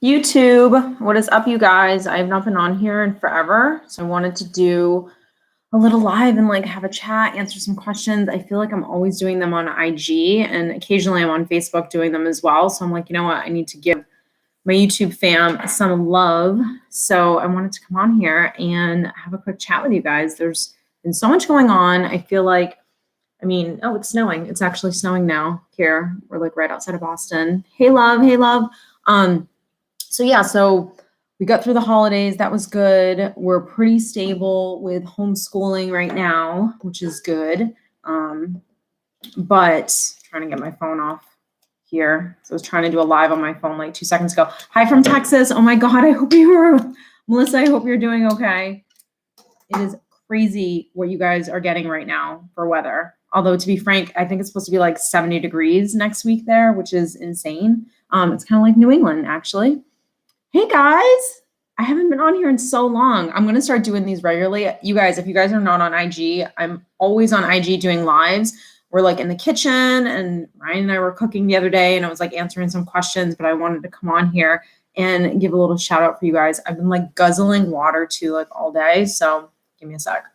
YouTube, what is up, you guys? I have not been on here in forever, so I wanted to do a little live and like have a chat, answer some questions. I feel like I'm always doing them on IG, and occasionally I'm on Facebook doing them as well. So I'm like, you know what? I need to give my YouTube fam some love. So I wanted to come on here and have a quick chat with you guys. There's been so much going on. I feel like, oh, it's snowing. It's actually snowing now here. We're like right outside of Boston. Hey, love. Hey, love. So we got through the holidays. That was good. We're pretty stable with homeschooling right now, which is good. But trying to get my phone off here. So I was trying to do a live on my phone like 2 seconds ago. Hi from Texas. Oh my God. I hope Melissa, I hope you're doing okay. It is crazy what you guys are getting right now for weather. Although to be frank, I think it's supposed to be like 70 degrees next week there, which is insane. It's kind of like New England, actually. Hey guys, I haven't been on here in so long. I'm going to start doing these regularly. You guys, if you guys are not on IG, I'm always on IG doing lives. We're like in the kitchen, and Ryan and I were cooking the other day, and I was like answering some questions, but I wanted to come on here and give a little shout out for you guys. I've been like guzzling water too, like all day. So give me a sec.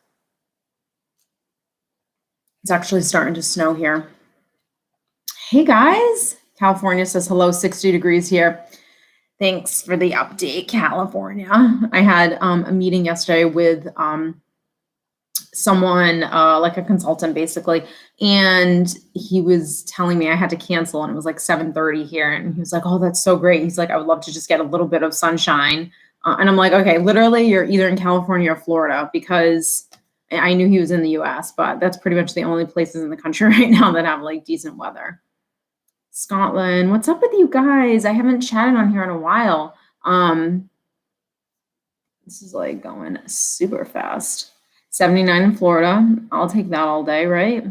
It's actually starting to snow here. Hey guys, California says hello, 60 degrees here. Thanks for the update, California. I had a meeting yesterday with someone, like a consultant basically, and he was telling me I had to cancel, and it was like 7:30 here, and he was like, oh, that's so great. He's like, I would love to just get a little bit of sunshine. And I'm like, okay, literally you're either in California or Florida, because I knew he was in the US, but that's pretty much the only places in the country right now that have like decent weather. Scotland, what's up with you guys? I haven't chatted on here in a while. This is like going super fast. 79 in Florida. I'll take that all day, right?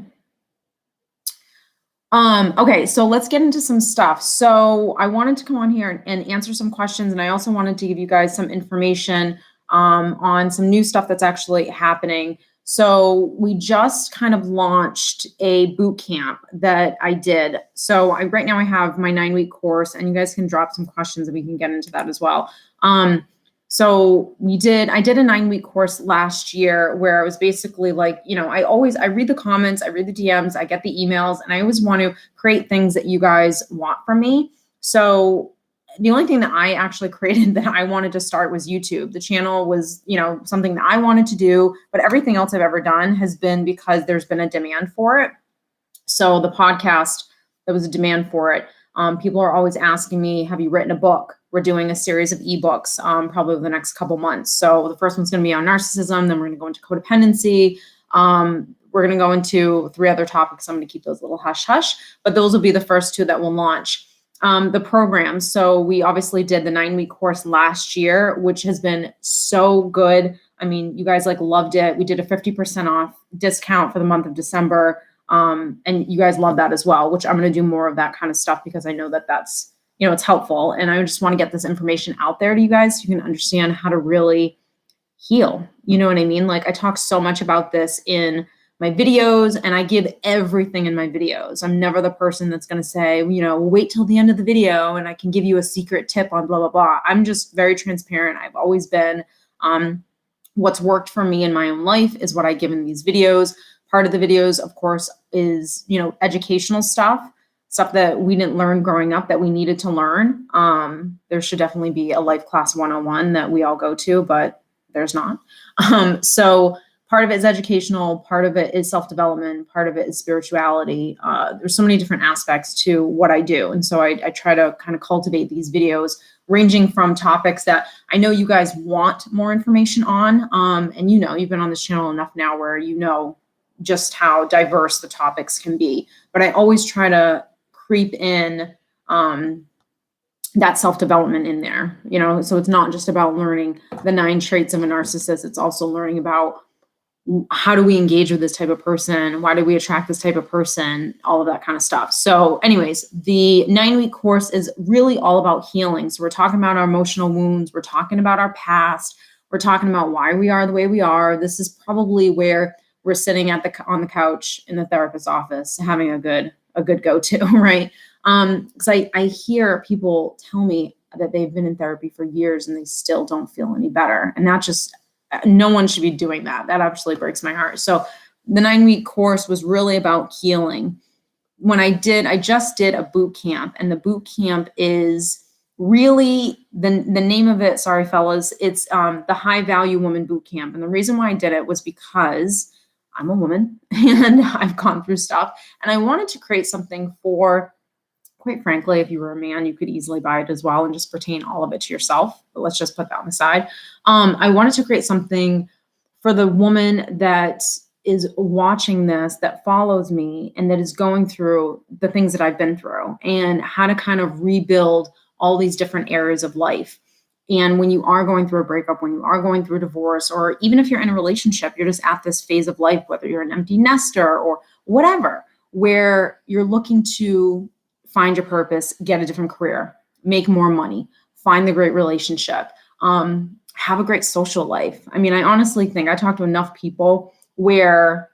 Okay, so let's get into some stuff. So I wanted to come on here and answer some questions, and I also wanted to give you guys some information on some new stuff that's actually happening. So we just kind of launched a boot camp that I did. So right now I have my 9-week course, and you guys can drop some questions and we can get into that as well. So I did a 9-week course last year where it was basically like, I read the comments, I read the DMs, I get the emails, and I always want to create things that you guys want from me. So the only thing that I actually created that I wanted to start was YouTube. The channel was, something that I wanted to do, but everything else I've ever done has been because there's been a demand for it. So the podcast, there was a demand for it. People are always asking me, have you written a book? We're doing a series of ebooks probably over the next couple months. So the first one's going to be on narcissism. Then we're going to go into codependency. We're going to go into 3 other topics. I'm going to keep those a little hush hush, but those will be the first 2 that will launch. The program. So we obviously did the 9-week course last year, which has been so good. I mean, you guys like loved it. We did a 50% off discount for the month of December. And you guys love that as well, which I'm going to do more of that kind of stuff because I know that that's, it's helpful. And I just want to get this information out there to you guys so you can understand how to really heal. You know what I mean? Like I talk so much about this in my videos, and I give everything in my videos. I'm never the person that's going to say, wait till the end of the video and I can give you a secret tip on blah, blah, blah. I'm just very transparent. I've always been, what's worked for me in my own life is what I give in these videos. Part of the videos, of course, is, educational stuff that we didn't learn growing up that we needed to learn. There should definitely be a life class 101 that we all go to, but there's not. So part of it is educational, part of it is self-development, part of it is spirituality. There's so many different aspects to what I do. And so I try to kind of cultivate these videos ranging from topics that I know you guys want more information on. And you've been on this channel enough now where just how diverse the topics can be. But I always try to creep in that self-development in there, so it's not just about learning the 9 traits of a narcissist. It's also learning about how do we engage with this type of person? Why do we attract this type of person? All of that kind of stuff. So anyways, the 9-week course is really all about healing. So we're talking about our emotional wounds. We're talking about our past. We're talking about why we are the way we are. This is probably where we're sitting on the couch in the therapist's office, having a good go-to, right? Because I hear people tell me that they've been in therapy for years and they still don't feel any better. And that just, no one should be doing that. That absolutely breaks my heart. So the 9-week course was really about healing. I just did a boot camp, and the boot camp is really the name of it. Sorry, fellas. It's the High Value Woman Boot Camp. And the reason why I did it was because I'm a woman and I've gone through stuff, and I wanted to create something for, quite frankly, if you were a man, you could easily buy it as well and just pertain all of it to yourself. But let's just put that on the side. I wanted to create something for the woman that is watching this, that follows me, and that is going through the things that I've been through, and how to kind of rebuild all these different areas of life. And when you are going through a breakup, when you are going through a divorce, or even if you're in a relationship, you're just at this phase of life, whether you're an empty nester or whatever, where you're looking to find your purpose, get a different career, make more money, find the great relationship, have a great social life. I mean, I honestly think I talk to enough people where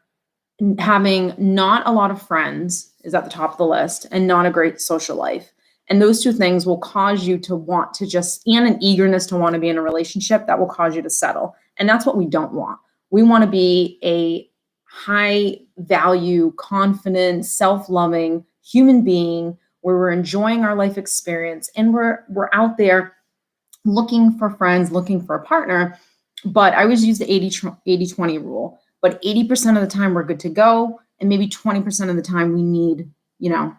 having not a lot of friends is at the top of the list, and not a great social life. And those two things will cause you to want to just, and an eagerness to want to be in a relationship that will cause you to settle. And that's what we don't want. We want to be a high value, confident, self-loving human being where we're enjoying our life experience, and we're out there looking for friends, looking for a partner. But I always use the 80-20 rule. But 80% of the time we're good to go, and maybe 20% of the time we need,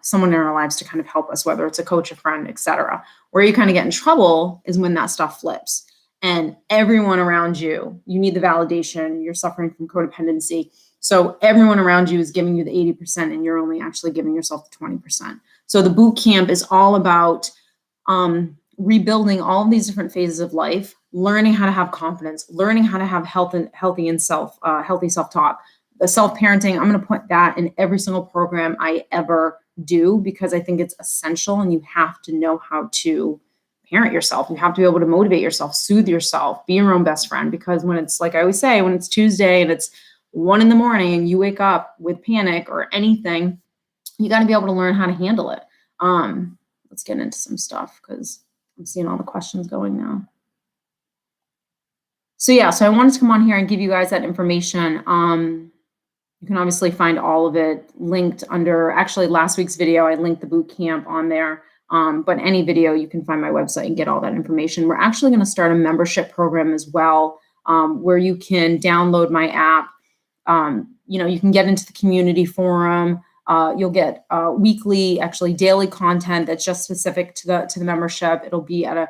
someone in our lives to kind of help us, whether it's a coach, a friend, etc. Where you kind of get in trouble is when that stuff flips, and everyone around you need the validation. You're suffering from codependency. So everyone around you is giving you the 80%, and you're only actually giving yourself the 20%. So the boot camp is all about rebuilding all of these different phases of life, learning how to have confidence, learning how to have healthy self-talk, the self-parenting. I'm going to put that in every single program I ever do, because I think it's essential, and you have to know how to parent yourself. You have to be able to motivate yourself, soothe yourself, be your own best friend. Because when it's, like I always say, when it's Tuesday and it's 1 a.m. and you wake up with panic or anything, you got to be able to learn how to handle it. Let's get into some stuff, because I'm seeing all the questions going now. So I wanted to come on here and give you guys that information. You can obviously find all of it linked under, actually last week's video, I linked the boot camp on there. But any video, you can find my website and get all that information. We're actually going to start a membership program as well, where you can download my app. You can get into the community forum. You'll get weekly, actually daily content that's just specific to the membership. It'll be at a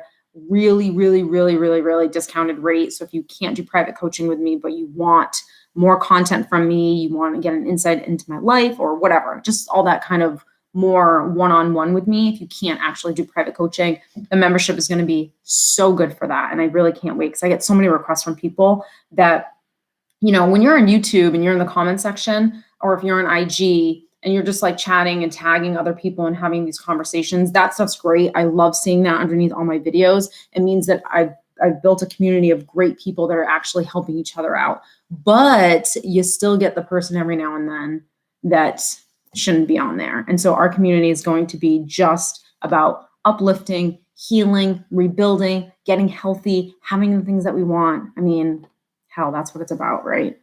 really, really, really, really, really discounted rate. So if you can't do private coaching with me, but you want more content from me, you want to get an insight into my life or whatever, just all that kind of more one-on-one with me. If you can't actually do private coaching, the membership is going to be so good for that. And I really can't wait, because I get so many requests from people that, when you're on YouTube and you're in the comment section, or if you're on IG and you're just like chatting and tagging other people and having these conversations, that stuff's great. I love seeing that underneath all my videos. It means that I've built a community of great people that are actually helping each other out. But you still get the person every now and then that shouldn't be on there. And so our community is going to be just about uplifting, healing, rebuilding, getting healthy, having the things that we want. I mean, hell, that's what it's about, right?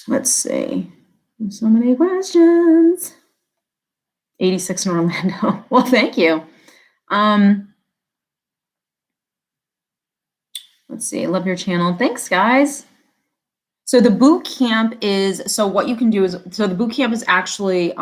Let's see. There's so many questions. 86 in Orlando. Well, thank you. Let's see. Love your channel. Thanks, guys. So the boot camp is, so what you can do is, so the boot camp is actually,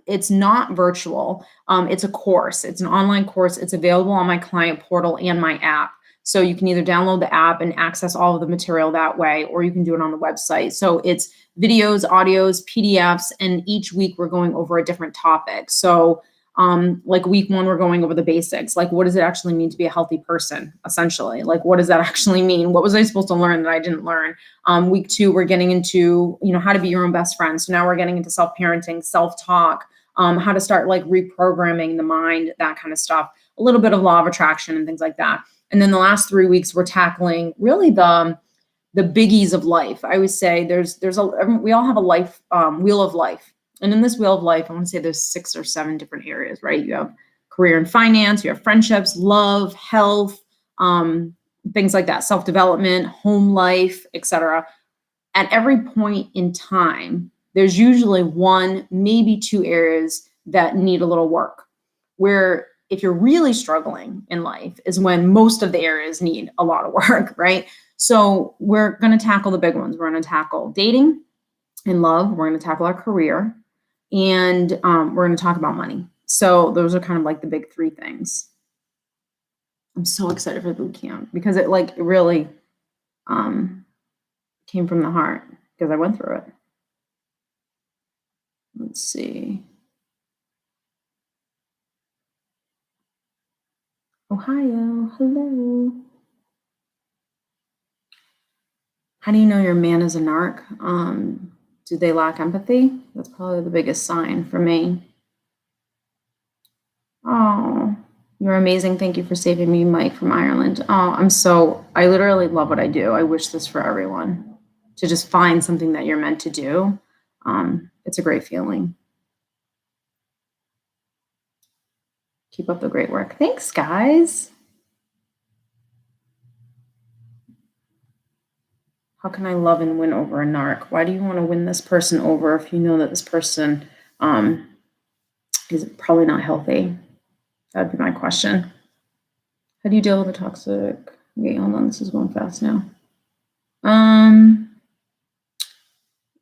it's not virtual. It's a course. It's an online course. It's available on my client portal and my app. So you can either download the app and access all of the material that way, or you can do it on the website. So it's videos, audios, PDFs, and each week we're going over a different topic. So like week 1, we're going over the basics. Like, what does it actually mean to be a healthy person, essentially? Like, what does that actually mean? What was I supposed to learn that I didn't learn? Week 2, we're getting into, how to be your own best friend. So now we're getting into self-parenting, self-talk, how to start like reprogramming the mind, that kind of stuff, a little bit of law of attraction and things like that. And then the last 3 weeks, we're tackling really the biggies of life. I always say we all have a wheel of life. And in this wheel of life, I want to say there's 6 or 7 different areas, right? You have career and finance, you have friendships, love, health, things like that, self-development, home life, etc. At every point in time, there's usually one, maybe two areas that need a little work. Where if you're really struggling in life is when most of the areas need a lot of work, right? So we're going to tackle the big ones. We're going to tackle dating and love. We're going to tackle our career, and we're going to talk about money. So those are kind of like the big three things. I'm so excited for the boot camp because it really came from the heart because I went through it. Let's see. Ohio, hello. How do you know your man is a narc? Do they lack empathy? That's probably the biggest sign for me. Oh, you're amazing. Thank you for saving me, Mike from Ireland. Oh, I literally love what I do. I wish this for everyone, to just find something that you're meant to do. It's a great feeling. Keep up the great work. Thanks, guys. How can I love and win over a narc? Why do you want to win this person over if you know that this person is probably not healthy? That'd be my question. How do you deal with the toxic? Okay, hold on. This is going fast now.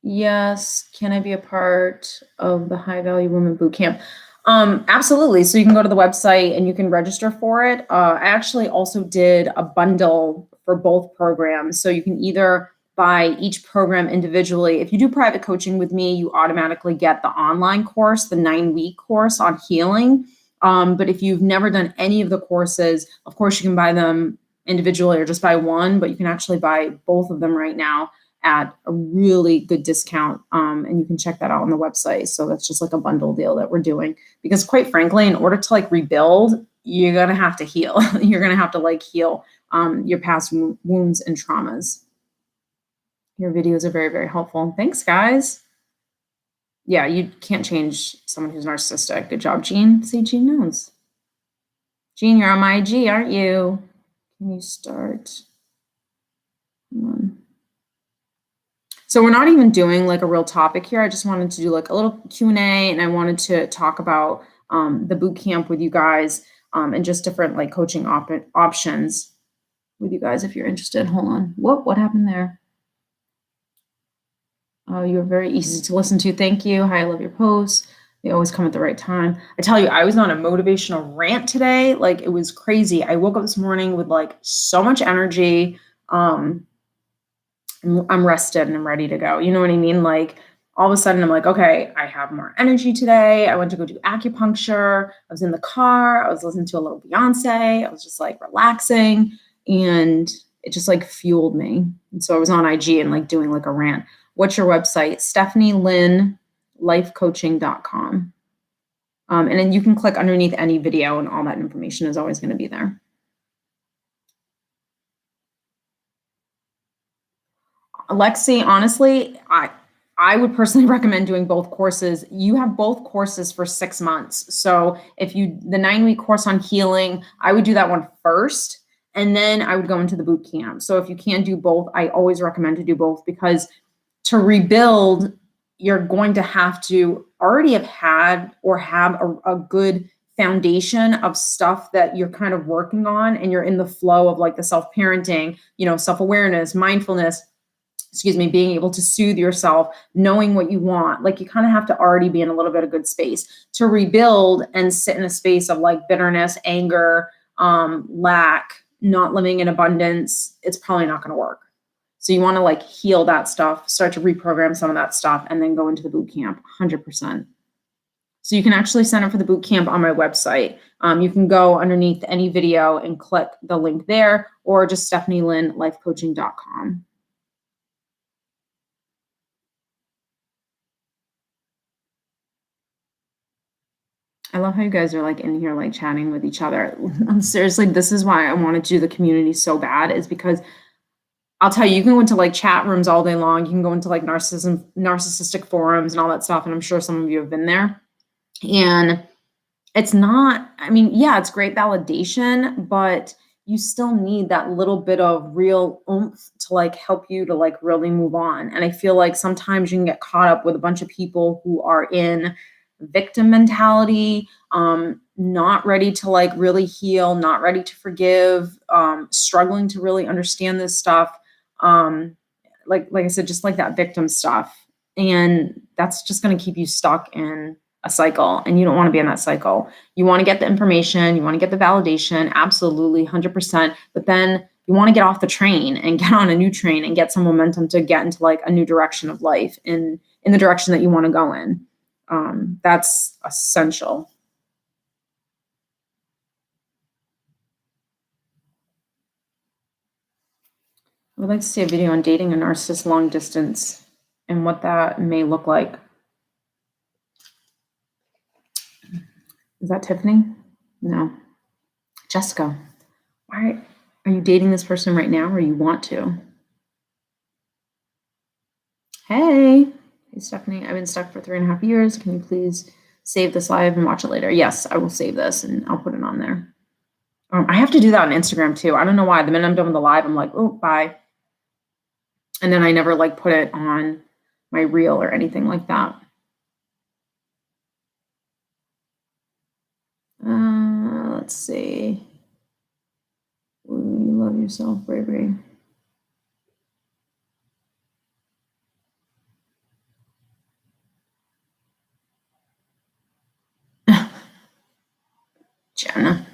Yes. Can I be a part of the High Value Women Boot Camp? Absolutely. So you can go to the website and you can register for it. I actually also did a bundle for both programs. So you can either buy each program individually. If you do private coaching with me, you automatically get the online course, the 9-week course on healing. But if you've never done any of the courses, of course, you can buy them individually or just buy one, but you can actually buy both of them right now at a really good discount. And you can check that out on the website. So that's just like a bundle deal that we're doing, because quite frankly, in order to rebuild, you're going to have to heal. You're going to have to heal your past wounds and traumas. Your videos are very, very helpful. Thanks, guys. Yeah, you can't change someone who's narcissistic. Good job, Jean. See, Jean knows. Jean, you're on my IG, aren't you? Can you start? Come on. So we're not even doing a real topic here. I just wanted to do a little Q&A, and I wanted to talk about the boot camp with you guys and just different coaching options with you guys if you're interested. Hold on. What happened there? Oh, you're very easy to listen to. Thank you. Hi, I love your posts. They always come at the right time. I tell you, I was on a motivational rant today. It was crazy. I woke up this morning with so much energy. I'm rested and I'm ready to go. You know what I mean? All of a sudden I'm okay, I have more energy today. I went to go do acupuncture. I was in the car. I was listening to a little Beyonce. I was just relaxing, and it just fueled me. And so I was on IG and doing a rant. What's your website? StephanieLynnLifeCoaching.com. And then you can click underneath any video, and all that information is always going to be there. Lexi, honestly, I would personally recommend doing both courses. You have both courses for 6 months. So if the 9-week course on healing, I would do that one first, and then I would go into the boot camp. So if you can do both, I always recommend to do both, because to rebuild, you're going to have to already have had or have a good foundation of stuff that you're kind of working on, and you're in the flow of the self-parenting, self-awareness, mindfulness, being able to soothe yourself, knowing what you want. You kind of have to already be in a little bit of good space to rebuild and sit in a space of bitterness, anger, lack, not living in abundance. It's probably not going to work. So you want to heal that stuff, start to reprogram some of that stuff, and then go into the boot camp 100%. So you can actually sign up for the boot camp on my website. You can go underneath any video and click the link there, or just StephanieLynnLifeCoaching.com. I love how you guys are in here chatting with each other. Seriously, this is why I wanted to do the community so bad, is because I'll tell you, you can go into chat rooms all day long. You can go into narcissistic forums and all that stuff. And I'm sure some of you have been there. And it's not, I mean, yeah, it's great validation, but you still need that little bit of real oomph to like help you to like really move on. And I feel like sometimes you can get caught up with a bunch of people who are in victim mentality, not ready to like really heal, not ready to forgive, struggling to really understand this stuff. Like I said, just like that victim stuff. And that's just going to keep you stuck in a cycle, and you don't want to be in that cycle. You want to get the information, you want to get the validation, absolutely 100%, but then you want to get off the train and get on a new train and get some momentum to get into like a new direction of life in the direction that you want to go in. That's essential. I would like to see a video on dating a narcissist long distance and what that may look like. Is that Tiffany? No. Jessica, why are you dating this person right now, or you want to? Hey, Stephanie, I've been stuck for 3.5 years. Can you please save this live and watch it later? Yes, I will save this and I'll put it on there. I have to do that on Instagram too. I don't know why. The minute I'm done with the live, I'm like, oh, bye. And then I never like put it on my reel or anything like that. Let's see. You love yourself, bravery. Jenna.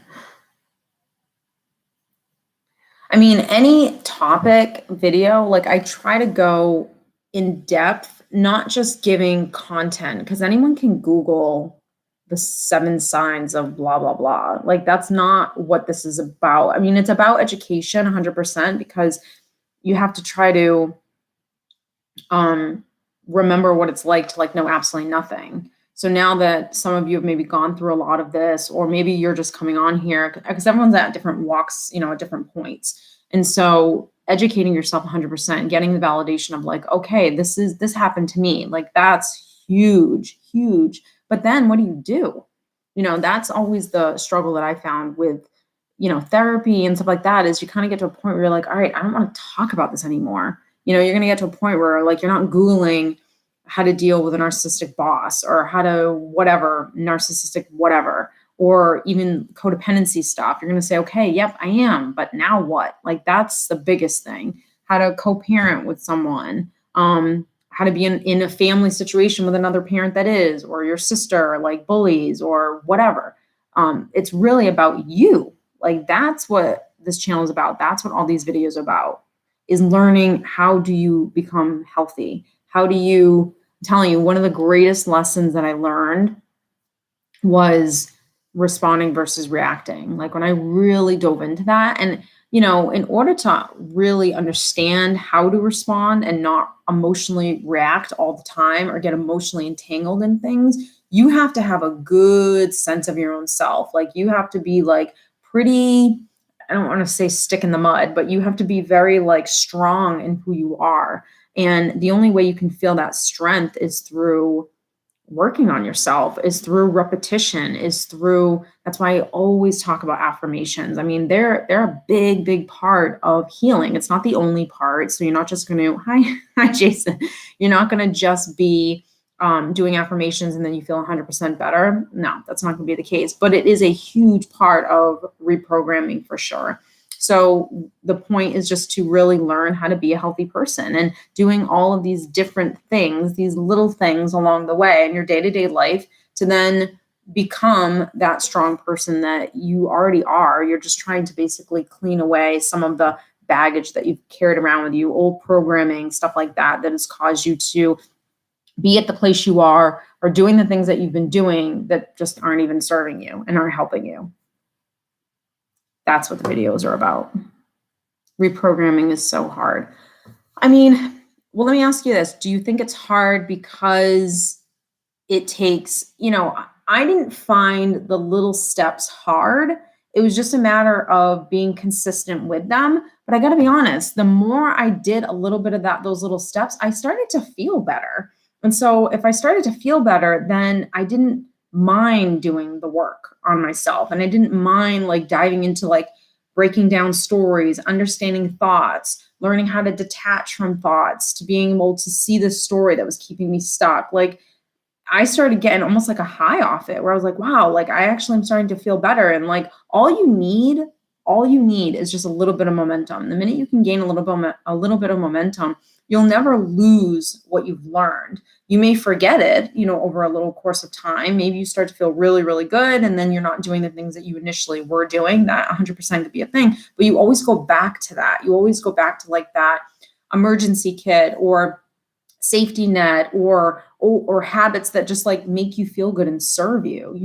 I mean, any topic video, like I try to go in depth, not just giving content, because anyone can Google the 7 signs of blah, blah, blah. Like that's not what this is about. I mean, it's about education 100%, because you have to try to remember what it's like to like know absolutely nothing. So now that some of you have maybe gone through a lot of this, or maybe you're just coming on here, because everyone's at different walks, at different points. And so educating yourself 100%, getting the validation of like, okay, this happened to me. Like that's huge, huge. But then what do? That's always the struggle that I found with, therapy and stuff like that, is you kind of get to a point where you're like, all right, I don't want to talk about this anymore. You're going to get to a point where like, you're not Googling how to deal with a narcissistic boss, or how to whatever, narcissistic whatever, or even codependency stuff. You're going to say, okay, yep, I am, but now what? Like that's the biggest thing. How to co-parent with someone, how to be in a family situation with another parent that is, or your sister, like bullies or whatever. It's really about you. Like that's what this channel is about. That's what all these videos are about, is learning how do you become healthy? How do you, I'm telling you, one of the greatest lessons that I learned was responding versus reacting. Like when I really dove into that, and in order to really understand how to respond and not emotionally react all the time or get emotionally entangled in things, you have to have a good sense of your own self. Like you have to be like pretty, I don't want to say stick in the mud, but you have to be very like strong in who you are. And the only way you can feel that strength is through working on yourself, is through repetition, is through, that's why I always talk about affirmations. I mean, they're a big, big part of healing. It's not the only part. So you're not just going to, hi, Jason. You're not going to just be doing affirmations and then you feel 100% better. No, that's not going to be the case, but it is a huge part of reprogramming for sure. So the point is just to really learn how to be a healthy person, and doing all of these different things, these little things along the way in your day-to-day life, to then become that strong person that you already are. You're just trying to basically clean away some of the baggage that you've carried around with you, old programming, stuff like that, that has caused you to be at the place you are, or doing the things that you've been doing that just aren't even serving you and aren't helping you. That's what the videos are about. Reprogramming is so hard. I mean, well, let me ask you this. Do you think it's hard because it takes, I didn't find the little steps hard. It was just a matter of being consistent with them. But I got to be honest, the more I did a little bit of those little steps, I started to feel better. And so if I started to feel better, then I didn't mind doing the work on myself. And I didn't mind like diving into like breaking down stories, understanding thoughts, learning how to detach from thoughts, to being able to see the story that was keeping me stuck. Like I started getting almost like a high off it where I was like, wow, like I actually am starting to feel better. And like all you need is just a little bit of momentum. The minute you can gain a little bit of momentum, you'll never lose what you've learned. You may forget it, over a little course of time. Maybe you start to feel really, really good, and then you're not doing the things that you initially were doing. That 100% could be a thing, but you always go back to that. You always go back to like that emergency kit or safety net or habits that just like make you feel good and serve you,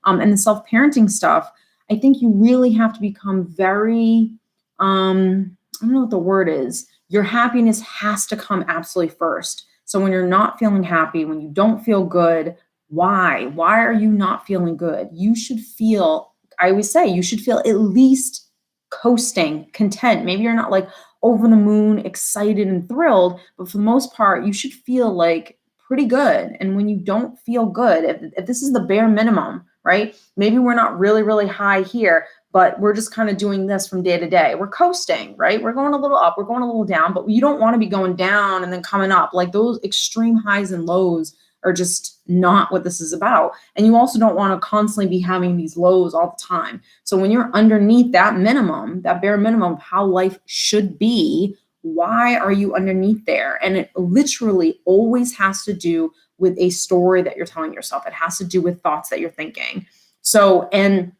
and the self-parenting stuff. I think you really have to become very, I don't know what the word is. Your happiness has to come absolutely first. So when you're not feeling happy, when you don't feel good, why? Why are you not feeling good? You should feel, I always say, you should feel at least coasting, content. Maybe you're not like over the moon, excited and thrilled, but for the most part, you should feel like pretty good. And when you don't feel good, if this is the bare minimum, right? Maybe we're not really, really high here, but we're just kind of doing this from day to day. We're coasting, right? We're going a little up, we're going a little down, but you don't want to be going down and then coming up. Like those extreme highs and lows are just not what this is about. And you also don't want to constantly be having these lows all the time. So when you're underneath that minimum, that bare minimum of how life should be, why are you underneath there? And it literally always has to do with a story that you're telling yourself. It has to do with thoughts that you're thinking. So, and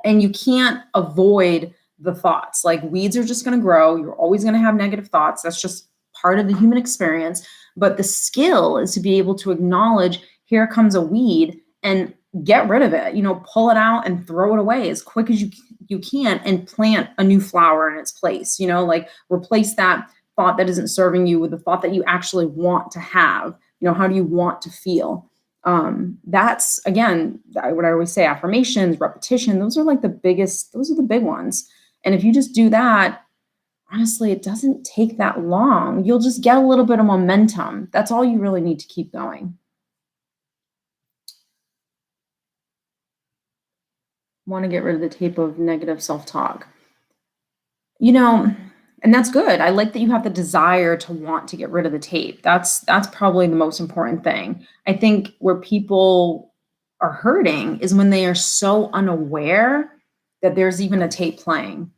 you can't avoid the thoughts. Like weeds are just going to grow. You're always going to have negative thoughts. That's just part of the human experience. But the skill is to be able to acknowledge, here comes a weed, and get rid of it, pull it out and throw it away as quick as you can and plant a new flower in its place, like replace that thought that isn't serving you with the thought that you actually want to have. How do you want to feel? That's again, what I always say, affirmations, repetition, those are the big ones. And if you just do that, honestly, it doesn't take that long. You'll just get a little bit of momentum. That's all you really need to keep going. Want to get rid of the tape of negative self-talk. And that's good. I like that you have the desire to want to get rid of the tape. That's probably the most important thing. I think where people are hurting is when they are so unaware that there's even a tape playing.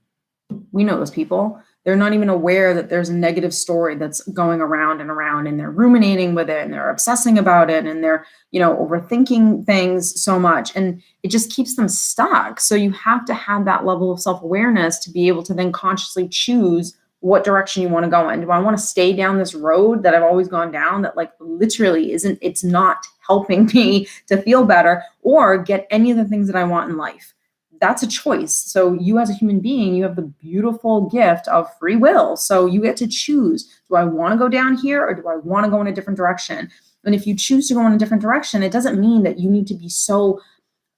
We know those people. They're not even aware that there's a negative story that's going around and around, and they're ruminating with it, and they're obsessing about it, and they're, overthinking things so much, and it just keeps them stuck. So you have to have that level of self-awareness to be able to then consciously choose what direction you want to go in. Do I want to stay down this road that I've always gone down that literally it's not helping me to feel better, or get any of the things that I want in life? That's a choice. So you as a human being, you have the beautiful gift of free will. So you get to choose, do I want to go down here or do I want to go in a different direction? And if you choose to go in a different direction, it doesn't mean that you need to be so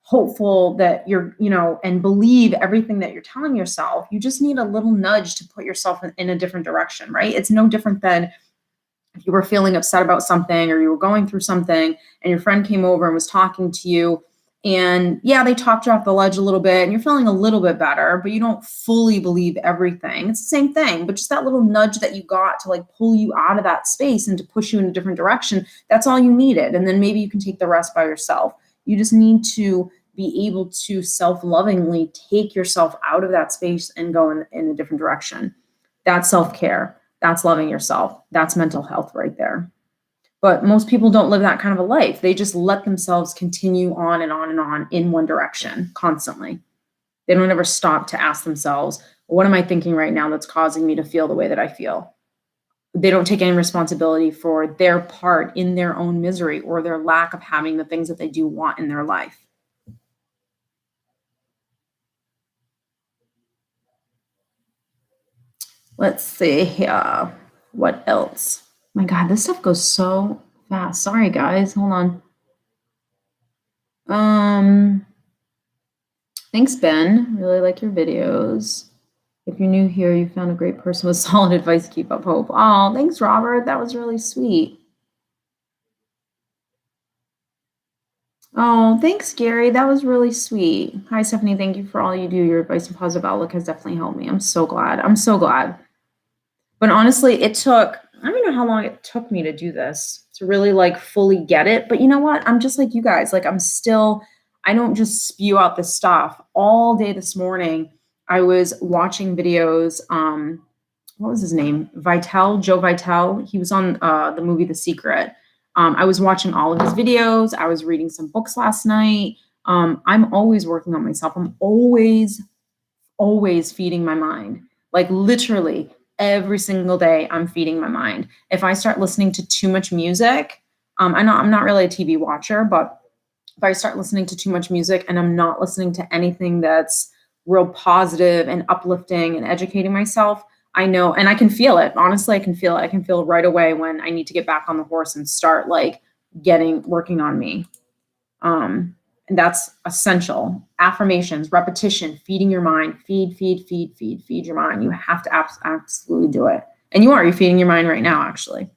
hopeful that you're, and believe everything that you're telling yourself. You just need a little nudge to put yourself in a different direction, right? It's no different than if you were feeling upset about something or you were going through something and your friend came over and was talking to you. And yeah, they talked you off the ledge a little bit and you're feeling a little bit better, but you don't fully believe everything. It's the same thing, but just that little nudge that you got to pull you out of that space and to push you in a different direction, that's all you needed. And then maybe you can take the rest by yourself. You just need to be able to self-lovingly take yourself out of that space and go in a different direction. That's self-care. That's loving yourself. That's mental health right there. But most people don't live that kind of a life. They just let themselves continue on and on and on in one direction constantly. They don't ever stop to ask themselves, what am I thinking right now that's causing me to feel the way that I feel? They don't take any responsibility for their part in their own misery or their lack of having the things that they do want in their life. Let's see here. What else? My God, this stuff goes so fast. Sorry, guys. Hold on. Thanks, Ben. Really like your videos. If you're new here, you found a great person with solid advice. Keep up hope. Oh, thanks, Robert. That was really sweet. Oh, thanks, Gary. That was really sweet. Hi, Stephanie. Thank you for all you do. Your advice and positive outlook has definitely helped me. I'm so glad. I'm so glad. But honestly, I don't know how long it took me to do this, to really like fully get it. But you know what? I'm just like you guys. Like I don't just spew out this stuff. All day this morning, I was watching videos. What was his name? Joe Vitale. He was on the movie The Secret. I was watching all of his videos. I was reading some books last night. I'm always working on myself. I'm always feeding my mind. Like literally every single day, I'm feeding my mind. If I start listening to too much music, I'm not really a TV watcher, but if I start listening to too much music and I'm not listening to anything that's real positive and uplifting and educating myself, I know, and I can feel it. Honestly, I can feel it. I can feel it right away when I need to get back on the horse and start like working on me. And that's essential. Affirmations, repetition, feeding your mind, feed your mind. You have to absolutely do it. And you're feeding your mind right now, actually.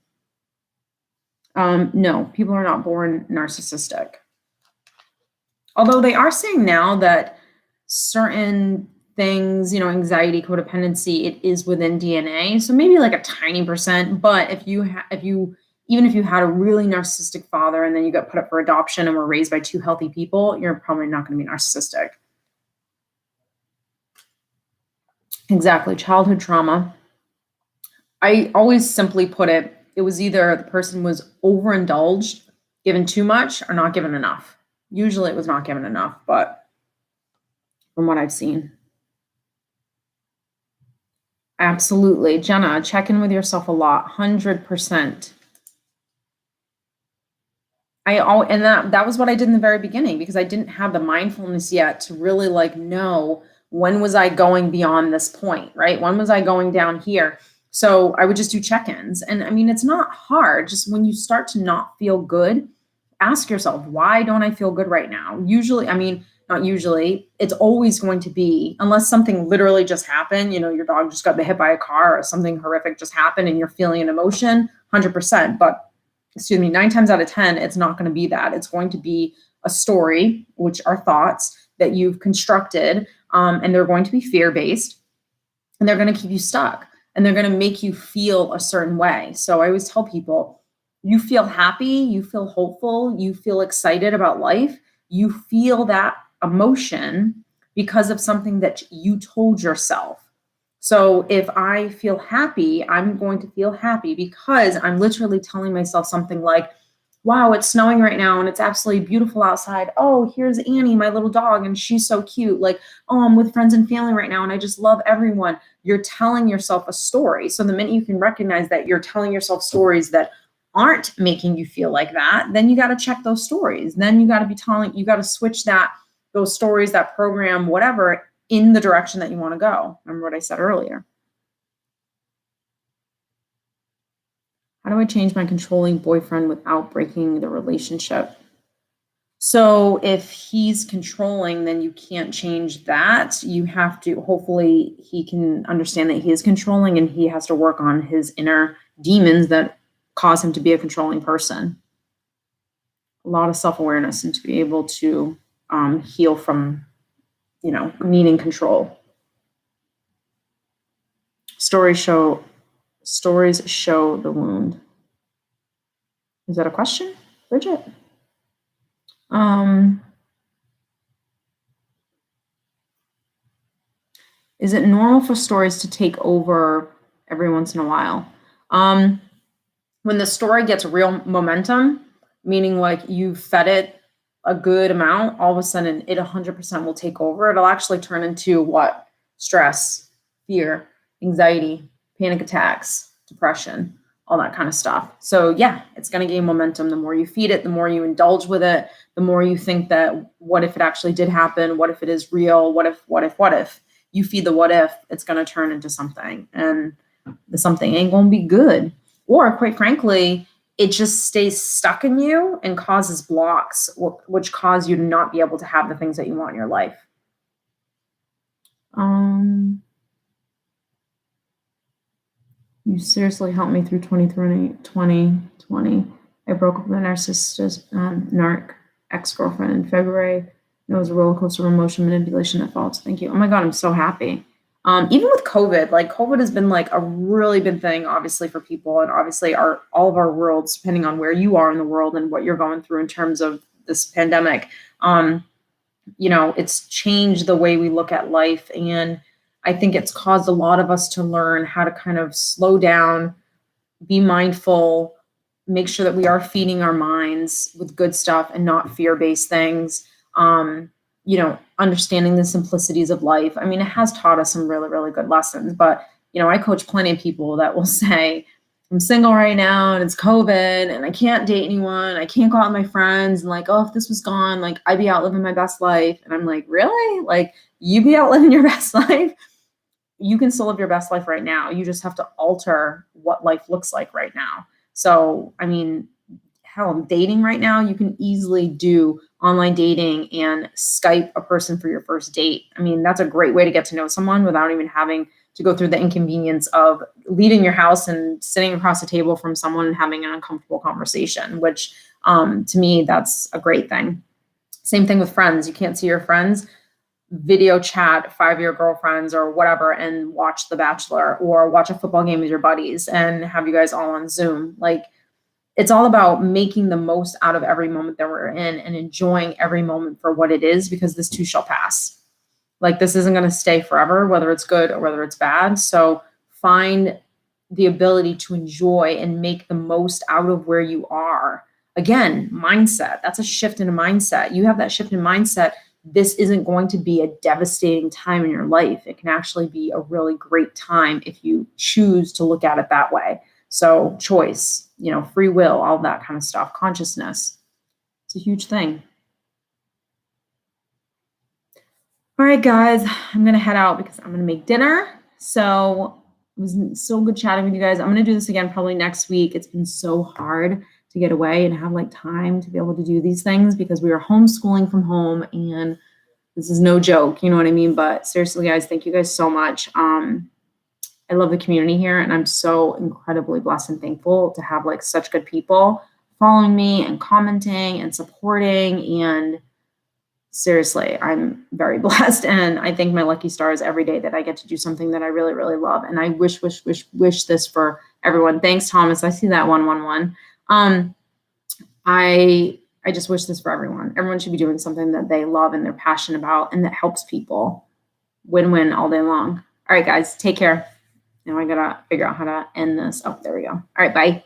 No, people are not born narcissistic. Although they are saying now that certain things, anxiety, codependency, it is within DNA. So maybe like a tiny percent. But even if you had a really narcissistic father and then you got put up for adoption and were raised by two healthy people, you're probably not going to be narcissistic. Exactly. Childhood trauma. I always simply put it, it was either the person was overindulged, given too much, or not given enough. Usually it was not given enough, but from what I've seen. Absolutely. Jenna, check in with yourself a lot. 100%. And that was what I did in the very beginning, because I didn't have the mindfulness yet to really like know when was I going beyond this point, right? When was I going down here? So I would just do check-ins. And I mean, it's not hard. Just when you start to not feel good, ask yourself, why don't I feel good right now? Usually, I mean, not usually, it's always going to be, unless something literally just happened, your dog just got hit by a car or something horrific just happened and you're feeling an emotion, 100%. But 9 times out of 10, it's not going to be that. It's going to be a story, which are thoughts that you've constructed, and they're going to be fear-based, and they're going to keep you stuck, and they're going to make you feel a certain way. So I always tell people, you feel happy, you feel hopeful, you feel excited about life, you feel that emotion because of something that you told yourself. So if I feel happy, I'm going to feel happy because I'm literally telling myself something like, wow, it's snowing right now and it's absolutely beautiful outside. Oh, here's Annie, my little dog, and she's so cute. Like, oh, I'm with friends and family right now and I just love everyone. You're telling yourself a story. So the minute you can recognize that you're telling yourself stories that aren't making you feel like that, then you got to check those stories. Then you got to switch those stories, that program, whatever, in the direction that you want to go. Remember what I said earlier. How do I change my controlling boyfriend without breaking the relationship? So if he's controlling, then you can't change that. You have to, hopefully he can understand that he is controlling and he has to work on his inner demons that cause him to be a controlling person. A lot of self-awareness and to be able to heal from, needing control. Stories show the wound. Is that a question, Bridget? Is it normal for stories to take over every once in a while? When the story gets real momentum, meaning like you fed it a good amount, all of a sudden it 100% will take over. It'll actually turn into what? Stress, fear, anxiety, panic attacks, depression, all that kind of stuff. So yeah, it's going to gain momentum. The more you feed it, the more you indulge with it, the more you think that what if it actually did happen? What if it is real? What if? You feed the what if, it's going to turn into something, and the something ain't going to be good. Or quite frankly, it just stays stuck in you and causes blocks, which cause you to not be able to have the things that you want in your life. You seriously helped me through 2020. I broke up with a narcissist, Narc. ex-girlfriend in February. It was a roller coaster of emotion, manipulation, and faults. Thank you. Oh my God, I'm so happy. Even with COVID, like COVID has been like a really big thing, obviously, for people, and obviously all of our worlds, depending on where you are in the world and what you're going through in terms of this pandemic. It's changed the way we look at life, and I think it's caused a lot of us to learn how to kind of slow down, be mindful, make sure that we are feeding our minds with good stuff and not fear-based things. Understanding the simplicities of life. I mean, it has taught us some really, really good lessons, but, I coach plenty of people that will say, I'm single right now and it's COVID and I can't date anyone. I can't go out with my friends. And like, oh, if this was gone, like I'd be out living my best life. And I'm like, really? Like you be out living your best life? You can still live your best life right now. You just have to alter what life looks like right now. So, I mean, hell, dating right now, you can easily do online dating and Skype a person for your first date. I mean, that's a great way to get to know someone without even having to go through the inconvenience of leaving your house and sitting across the table from someone and having an uncomfortable conversation, which to me, that's a great thing. Same thing with friends. You can't see your friends, video chat 5-year girlfriends or whatever and watch The Bachelor or watch a football game with your buddies and have you guys all on Zoom. Like, it's all about making the most out of every moment that we're in and enjoying every moment for what it is, because this too shall pass. Like, this isn't going to stay forever, whether it's good or whether it's bad. So find the ability to enjoy and make the most out of where you are. Again, mindset. That's a shift in a mindset. You have that shift in mindset. This isn't going to be a devastating time in your life. It can actually be a really great time if you choose to look at it that way. So choice, free will, all that kind of stuff, consciousness. It's a huge thing. All right, guys, I'm going to head out because I'm going to make dinner. So it was so good chatting with you guys. I'm going to do this again probably next week. It's been so hard to get away and have like time to be able to do these things because we are homeschooling from home and this is no joke. You know what I mean? But seriously, guys, thank you guys so much. I love the community here and I'm so incredibly blessed and thankful to have like such good people following me and commenting and supporting. And seriously, I'm very blessed. And I thank my lucky stars every day that I get to do something that I really, really love. And I wish this for everyone. Thanks, Thomas. I see that 111. I just wish this for everyone. Everyone should be doing something that they love and they're passionate about and that helps people. Win-win all day long. All right, guys, take care. Now I gotta figure out how to end this. Oh, there we go. All right, bye.